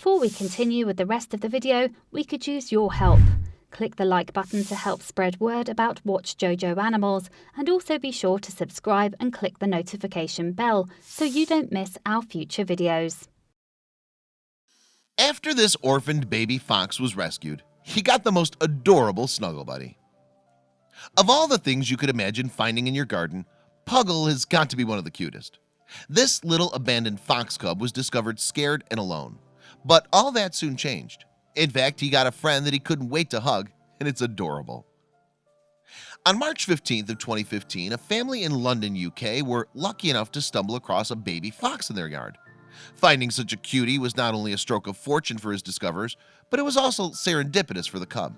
before we continue with the rest of the video, we could use your help. Click the like button to help spread word about Watchjojo animals, and also be sure to subscribe and click the notification bell so you don't miss our future videos. After this orphaned baby fox was rescued, he got the most adorable snuggle buddy. Of all the things you could imagine finding in your garden, Puggle has got to be one of the cutest. This little abandoned fox cub was discovered scared and alone, but all that soon changed. In fact, he got a friend that he couldn't wait to hug, and it's adorable. On March 15th of 2015, a family in London, UK were lucky enough to stumble across a baby fox in their yard. Finding such a cutie was not only a stroke of fortune for his discoverers, but it was also serendipitous for the cub.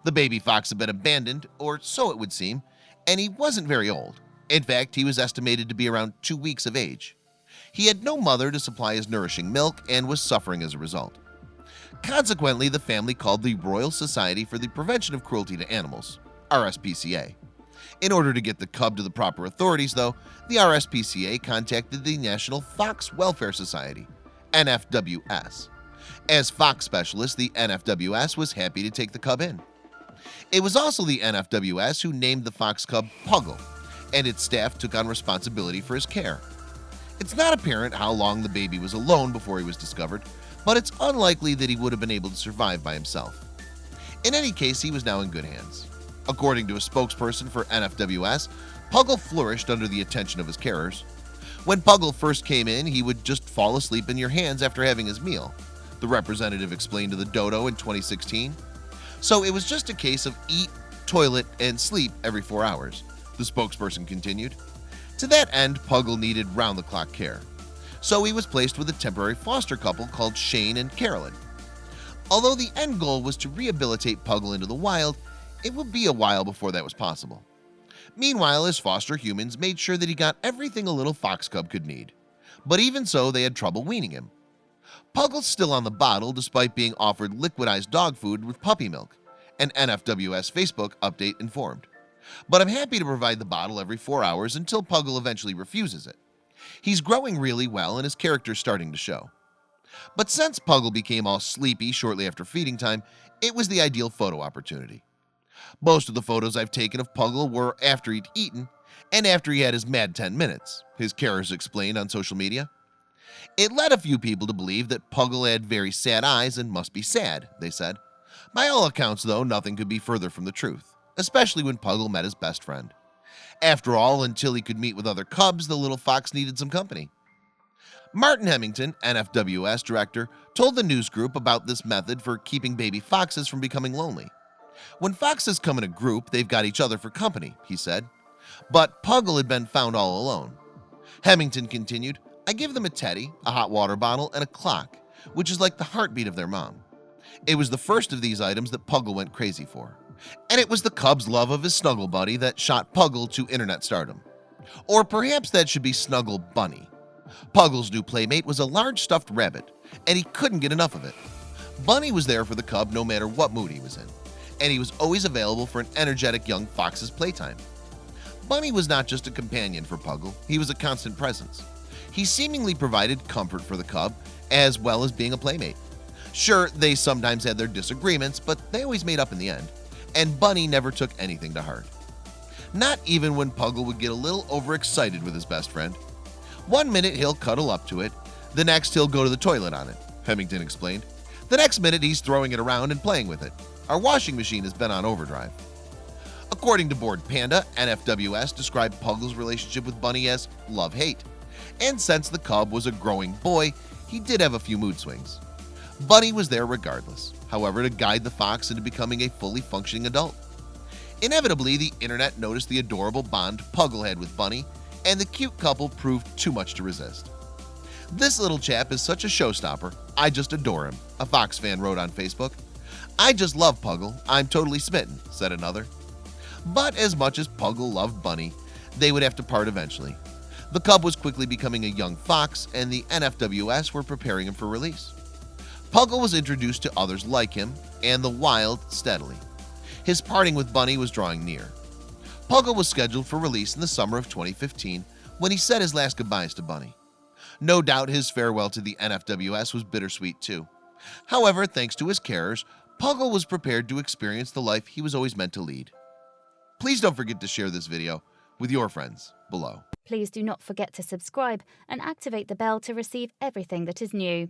The baby fox had been abandoned, or so it would seem, and he wasn't very old. In fact, he was estimated to be around 2 weeks of age. He had no mother to supply his nourishing milk and was suffering as a result. Consequently, the family called the Royal Society for the Prevention of Cruelty to Animals, RSPCA. In order to get the cub to the proper authorities, though, the RSPCA contacted the National Fox Welfare Society, NFWS. As fox specialist, the NFWS was happy to take the cub in. It was also the NFWS who named the fox cub Puggle, and its staff took on responsibility for his care. It's not apparent how long the baby was alone before he was discovered, but it's unlikely that he would have been able to survive by himself. In any case, he was now in good hands. According to a spokesperson for NFWS, Puggle flourished under the attention of his carers. When Puggle first came in, he would just fall asleep in your hands after having his meal, the representative explained to the Dodo in 2016. So it was just a case of eat, toilet, and sleep every 4 hours, the spokesperson continued. To that end, Puggle needed round-the-clock care. So he was placed with a temporary foster couple called Shane and Carolyn. Although the end goal was to rehabilitate Puggle into the wild, it would be a while before that was possible. Meanwhile, his foster humans made sure that he got everything a little fox cub could need. But even so, they had trouble weaning him. Puggle's still on the bottle despite being offered liquidized dog food with puppy milk, an NFWS Facebook update informed. But I'm happy to provide the bottle every 4 hours until Puggle eventually refuses it. He's growing really well and his character's starting to show. But since Puggle became all sleepy shortly after feeding time, it was the ideal photo opportunity. Most of the photos I've taken of Puggle were after he'd eaten and after he had his mad 10 minutes, his carers explained on social media. It led a few people to believe that Puggle had very sad eyes and must be sad, they said. By all accounts, though, nothing could be further from the truth, especially when Puggle met his best friend. After all, until he could meet with other cubs, the little fox needed some company. Martin Hemington, NFWS director, told the news group about this method for keeping baby foxes from becoming lonely. When foxes come in a group, they've got each other for company, he said. But Puggle had been found all alone. Hemington continued, I give them a teddy, a hot water bottle, and a clock, which is like the heartbeat of their mom. It was the first of these items that Puggle went crazy for. And it was the cub's love of his snuggle buddy that shot Puggle to internet stardom. Or perhaps that should be Snuggle Bunny. Puggle's new playmate was a large stuffed rabbit, and he couldn't get enough of it. Bunny was there for the cub no matter what mood he was in, and he was always available for an energetic young fox's playtime. Bunny was not just a companion for Puggle, he was a constant presence. He seemingly provided comfort for the cub, as well as being a playmate. Sure, they sometimes had their disagreements, but they always made up in the end, and Bunny never took anything to heart. Not even when Puggle would get a little overexcited with his best friend. One minute he'll cuddle up to it, the next he'll go to the toilet on it, Hemington explained. The next minute he's throwing it around and playing with it. Our washing machine has been on overdrive. According to Bored Panda, NFWS described Puggle's relationship with Bunny as love-hate. And since the cub was a growing boy, he did have a few mood swings. Bunny was there regardless, however, to guide the fox into becoming a fully functioning adult. Inevitably, the internet noticed the adorable bond Puggle had with Bunny, and the cute couple proved too much to resist. This little chap is such a showstopper, I just adore him, a Fox fan wrote on Facebook. I just love Puggle, I'm totally smitten, said another. But as much as Puggle loved Bunny, they would have to part eventually. The cub was quickly becoming a young fox, and the NFWS were preparing him for release. Puggle was introduced to others like him, and the wild steadily. His parting with Bunny was drawing near. Puggle was scheduled for release in the summer of 2015 when he said his last goodbyes to Bunny. No doubt his farewell to the NFWS was bittersweet too. However, thanks to his carers, Puggle was prepared to experience the life he was always meant to lead. Please don't forget to share this video with your friends below. Please do not forget to subscribe and activate the bell to receive everything that is new.